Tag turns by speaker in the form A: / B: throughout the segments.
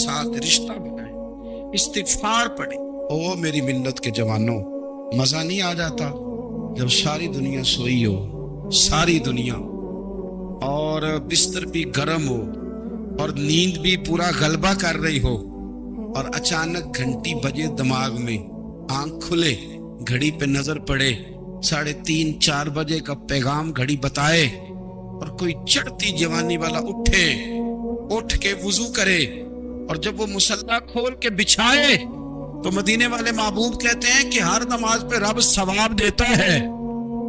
A: ساتھ رشتہ بنائیں، استغفار پڑھیں۔ او میری ملت کے جوانوں، مزہ نہیں آ جاتا جب ساری دنیا سوئی ہو، ساری دنیا، اور بستر بھی گرم ہو اور نیند بھی پورا غلبہ کر رہی ہو، اور اچانک گھنٹی بجے دماغ میں، آنکھ کھلے، گھڑی پہ نظر پڑے، 3:30 4 بجے کا پیغام گھڑی بتائے، اور کوئی چڑھتی جوانی والا اٹھ کے وضو کرے، اور جب وہ مصلی کھول کے بچھائے تو مدینے والے محبوب کہتے ہیں کہ ہر نماز پہ رب ثواب دیتا ہے،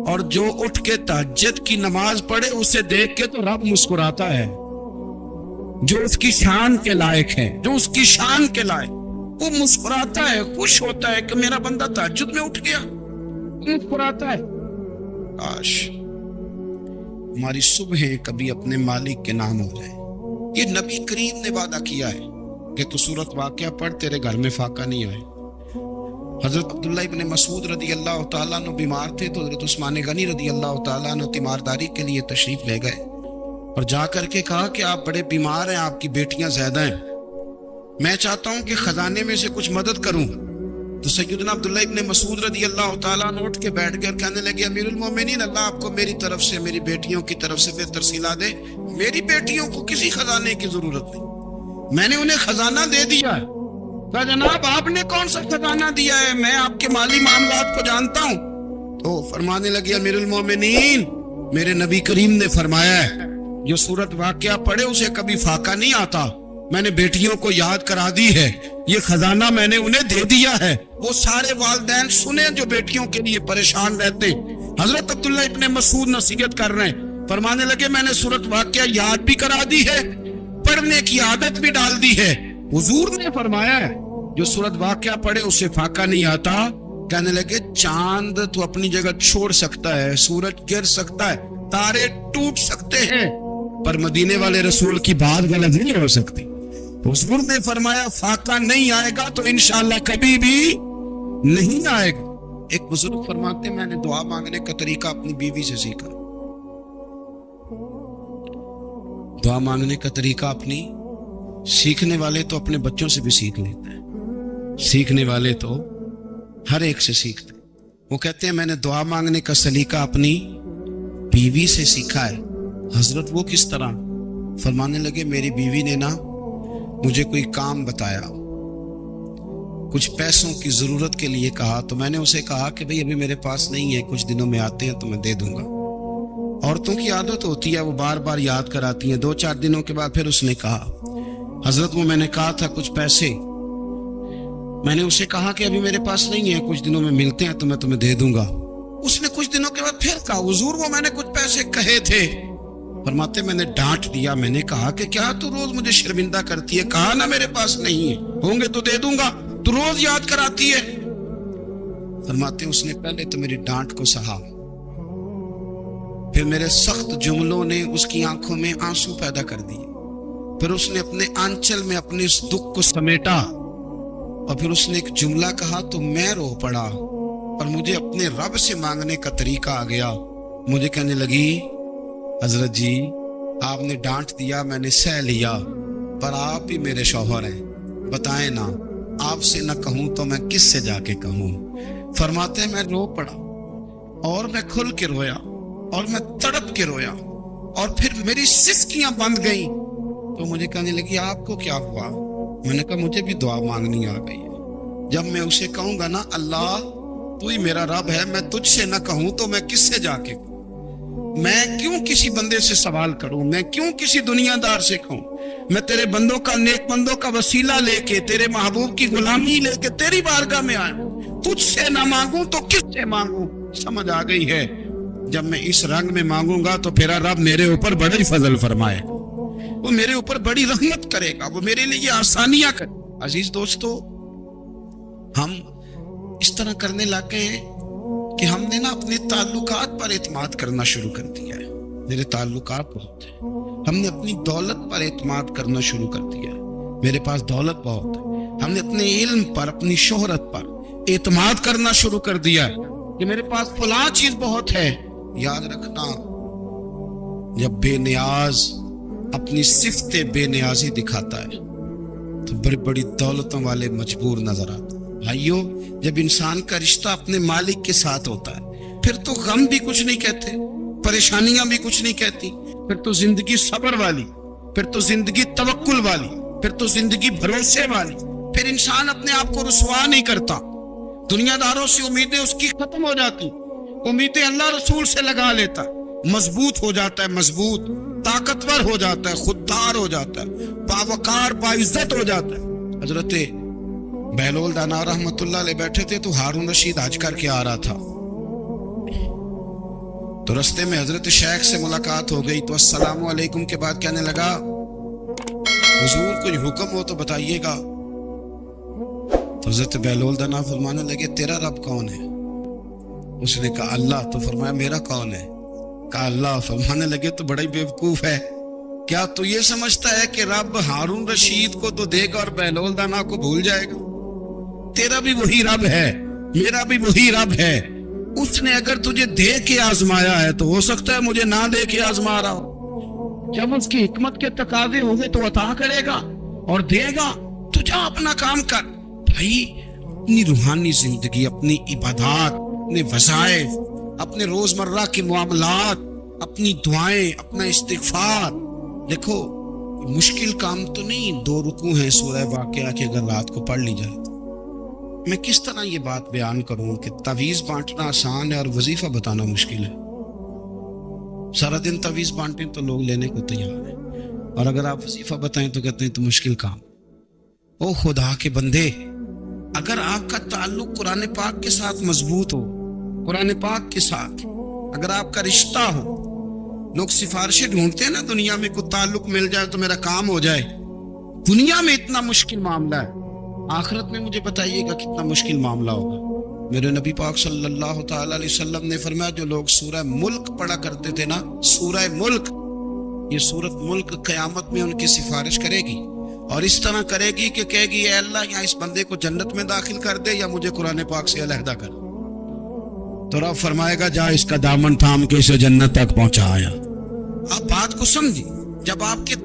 A: اور جو اٹھ کے تہجد کی نماز پڑھے اسے دیکھ کے تو رب مسکراتا ہے، جو اس کی شان کے لائق ہے، جو اس کی شان کے لائق، وہ مسکراتا ہے، خوش ہوتا ہے کہ میرا بندہ تہجد میں اٹھ گیا، مسکراتا ہے۔ کاش ہماری صبحیں کبھی اپنے مالک کے نام ہو جائیں۔ یہ نبی کریم نے وعدہ کیا ہے کہ تو سورت واقعہ پڑھ، تیرے گھر میں فاقہ نہیں آئے۔ حضرت عبداللہ ابن مسعود رضی اللہ تعالیٰ عنہ بیمار تھے تو حضرت عثمان غنی رضی اللہ تعالیٰ عنہ تیمارداری کے لیے تشریف لے گئے، اور جا کر کے کہا کہ آپ بڑے بیمار ہیں، آپ کی بیٹیاں زیادہ ہیں، میں چاہتا ہوں کہ خزانے میں سے کچھ مدد کروں۔ تو سیدنا عبداللہ ابن مسعود رضی اللہ تعالیٰ عنہ اٹھ کے بیٹھ گئے اور کہنے لگے، امیر المومنین، اللہ آپ کو میری طرف سے، میری بیٹیوں کی طرف سے پھر ترسیلہ دے، میری بیٹیوں کو کسی خزانے کی ضرورت نہیں، میں نے انہیں خزانہ دے دیا ہے۔ کہا جناب آپ نے کون سا خزانہ دیا ہے، میں آپ کے مالی معاملات کو جانتا ہوں۔ تو فرمانے لگے، امیر المومنین، میرے نبی کریم نے فرمایا ہے جو سورت واقعہ پڑھے اسے کبھی فاقہ نہیں آتا، میں نے بیٹیوں کو یاد کرا دی ہے، یہ خزانہ میں نے انہیں دے دیا ہے۔ وہ سارے والدین سنیں جو بیٹیوں کے لیے پریشان رہتے ہیں۔ حضرت عبداللہ ابن مسعود نصیحت کر رہے ہیں، فرمانے لگے میں نے سورت واقعہ یاد بھی کرا دی ہے، پڑھنے کی عادت بھی ڈال دی ہے۔ حضور نے فرمایا ہے جو سورت واقعہ پڑھے اسے فاقہ نہیں آتا۔ کہنے لگے چاند تو اپنی جگہ چھوڑ سکتا ہے، سورج گر سکتا ہے، تارے ٹوٹ سکتے ہیں، پر مدینے والے رسول کی بات غلط نہیں ہو سکتی۔ حضور نے فرمایا فاقہ نہیں آئے گا تو انشاءاللہ کبھی بھی نہیں آئے گا۔ ایک بزرگ فرماتے ہیں میں نے دعا مانگنے کا طریقہ اپنی بیوی سے سیکھا، دعا مانگنے کا طریقہ اپنی، سیکھنے والے تو اپنے بچوں سے بھی سیکھ لیتے ہیں، سیکھنے والے تو ہر ایک سے سیکھتے ہیں۔ وہ کہتے ہیں میں نے دعا مانگنے کا سلیقہ اپنی بیوی سے سیکھا ہے۔ حضرت وہ کس طرح؟ فرمانے لگے میری بیوی نے نا مجھے کوئی کام بتایا، کچھ پیسوں کی ضرورت کے لیے کہا، تو میں نے اسے کہا کہ بھئی ابھی میرے پاس نہیں ہے، کچھ دنوں میں آتے ہیں تو میں دے دوں گا۔ عورتوں کی عادت ہوتی ہے وہ بار بار یاد کراتی ہیں، 2-4 دنوں کے بعد پھر اس نے کہا حضرت وہ میں نے کہا تھا کچھ پیسے، میں نے اسے کہا کہ ابھی میرے پاس نہیں ہے، کچھ دنوں میں ملتے ہیں تو میں تمہیں دے دوں گا۔ اس نے کچھ دنوں کے بعد پھر کہا حضور وہ میں نے کچھ پیسے کہے تھے۔ فرماتے میں نے ڈانٹ دیا، میں نے کہا کہ کیا تو روز مجھے شرمندہ کرتی ہے، کہا نا میرے پاس نہیں ہے، ہوں گے تو دے دوں گا، تو روز یاد کراتی ہے۔ فرماتے اس نے پہلے تو میری ڈانٹ کو سہا، پھر میرے سخت جملوں نے اس کی آنکھوں میں آنسو پیدا کر دیے، پھر اس نے اپنے آنچل میں اپنے اس دکھ کو سمیٹا، اور پھر اس نے ایک جملہ کہا تو میں رو پڑا، اور مجھے اپنے رب سے مانگنے کا طریقہ آ گیا۔ مجھے کہنے لگی حضرت جی آپ نے ڈانٹ دیا، میں نے سہ لیا، پر آپ بھی میرے شوہر ہیں، بتائیں نا آپ سے نہ کہوں تو میں کس سے جا کے کہوں۔ فرماتے ہیں میں رو پڑا، اور میں کھل کے رویا، اور میں تڑپ کے رویا، اور پھر میری سسکیاں بند گئیں۔ تو مجھے کہنے لگی آپ کو کیا ہوا؟ میں نے کہا مجھے بھی دعا مانگنی آ گئی ہے، جب میں اسے کہوں گا نا اللہ تو ہی میرا رب ہے، میں تجھ سے نہ کہوں تو میں کس سے جا کے کہوں؟ میں کیوں کسی بندے سے سوال کروں؟ میں کیوں کسی دنیا دار سے کہوں؟ میں تیرے بندوں کا، نیک بندوں کا وسیلہ لے کے، تیرے محبوب کی غلامی لے کے تیری بارگاہ میں آیا، تجھ سے نہ مانگوں تو کس سے مانگوں؟ سمجھ آ گئی ہے جب میں اس رنگ میں مانگوں گا تو پھر رب میرے اوپر بڑی فضل فرمائے، وہ میرے اوپر بڑی رحمت کرے گا، وہ میرے لیے آسانیاں کرے۔ عزیز دوستو، ہم اس طرح کرنے لگ گئے ہیں کہ ہم نے نا اپنے تعلقات پر اعتماد کرنا شروع کر دیا ہے۔ میرے تعلقات بہت ہیں، ہم نے اپنی دولت پر اعتماد کرنا شروع کر دیا ہے، میرے پاس دولت بہت ہے، ہم نے اپنے علم پر، اپنی شہرت پر اعتماد کرنا شروع کر دیا ہے کہ میرے پاس فلاں چیز بہت ہے۔ یاد رکھنا جب بے نیاز اپنی صفت بے نیازی دکھاتا ہے تو بڑی بڑی دولتوں والے مجبور نظر آتے. بھائیو، جب انسان کا رشتہ اپنے مالک کے ساتھ ہوتا ہے پھر تو غم بھی کچھ نہیں کہتے، پریشانیاں بھی کچھ نہیں کہتی، پھر تو زندگی صبر والی، پھر تو زندگی توکل والی، پھر تو زندگی بھروسے والی. پھر انسان اپنے آپ کو رسوا نہیں کرتا. دنیا داروں سے امیدیں اس کی ختم ہو جاتی، امیدیں اللہ رسول سے لگا لیتا، مضبوط ہو جاتا ہے، مضبوط، طاقتور ہو جاتا ہے، خوددار ہو جاتا ہے، باوقار باعزت ہو جاتا ہے. حضرت بہلول دانا رحمت اللہ علیہ بیٹھے تھے تو ہارون رشید حج کر کے آ رہا تھا. تو رستے میں حضرت شیخ سے ملاقات ہو گئی تو السلام علیکم کے بعد کہنے لگا حضور کوئی حکم ہو تو بتائیے گا. تو حضرت بہلول دانا فرمانے لگے تیرا رب کون ہے؟ اس نے کہا اللہ. تو فرمایا میرا کون ہے؟ کہا اللہ. فرمانے لگے تو بڑا ہی بیوقوف ہے، کیا تو یہ سمجھتا ہے کہ رب ہارون رشید کو تو دے گا اور بہلول دانا کو بھول جائے گا؟ تیرا بھی وہی رب ہے، میرا بھی وہی رب ہے. اس نے اگر تجھے دے کے آزمایا ہے تو ہو سکتا ہے مجھے نہ دے کے آزما رہا ہو. جب اس کی حکمت کے تقاضے ہوئے تو عطا کرے گا اور دے گا. تو جا اپنا کام کر. بھائی، اپنی روحانی زندگی، اپنی عبادات، اپنے وظائف، اپنے روزمرہ کے معاملات، اپنی دعائیں، اپنا استغفار. دیکھو مشکل کام تو نہیں 2 رکوع ہیں سورہ واقعہ کے اگر رات کو پڑھ لی جائے تو. میں کس طرح یہ بات بیان کروں کہ تعویذ بانٹنا آسان ہے اور وظیفہ بتانا مشکل ہے. سارا دن تعویذ بانٹیں تو لوگ لینے کو تیار ہیں، اور اگر آپ وظیفہ بتائیں تو کہتے ہیں تو مشکل کام. او خدا کے بندے، اگر آپ کا تعلق قرآن پاک کے ساتھ مضبوط ہو، قرآن پاک کے ساتھ اگر آپ کا رشتہ ہو، لوگ سفارشیں ڈھونڈتے ہیں نا دنیا میں، کوئی تعلق مل جائے تو میرا کام ہو جائے. دنیا میں اتنا مشکل معاملہ ہے، آخرت میں مجھے بتائیے گا کتنا مشکل معاملہ ہوگا. میرے نبی پاک صلی اللہ تعالی علیہ وسلم نے فرمایا جو لوگ سورہ ملک پڑھا کرتے تھے نا، سورہ ملک، یہ سورت ملک قیامت میں ان کی سفارش کرے گی، اور اس طرح کرے گی کہ کہے گی اے اللہ یا اس بندے کو جنت میں داخل کر دے یا مجھے قرآن پاک سے علیحدہ کر. تو رب فرمائے گا جا اس کا دامن تھام کے اسے جنت تک پہنچایا. آپ بات کو سمجھیں، جب آپ کے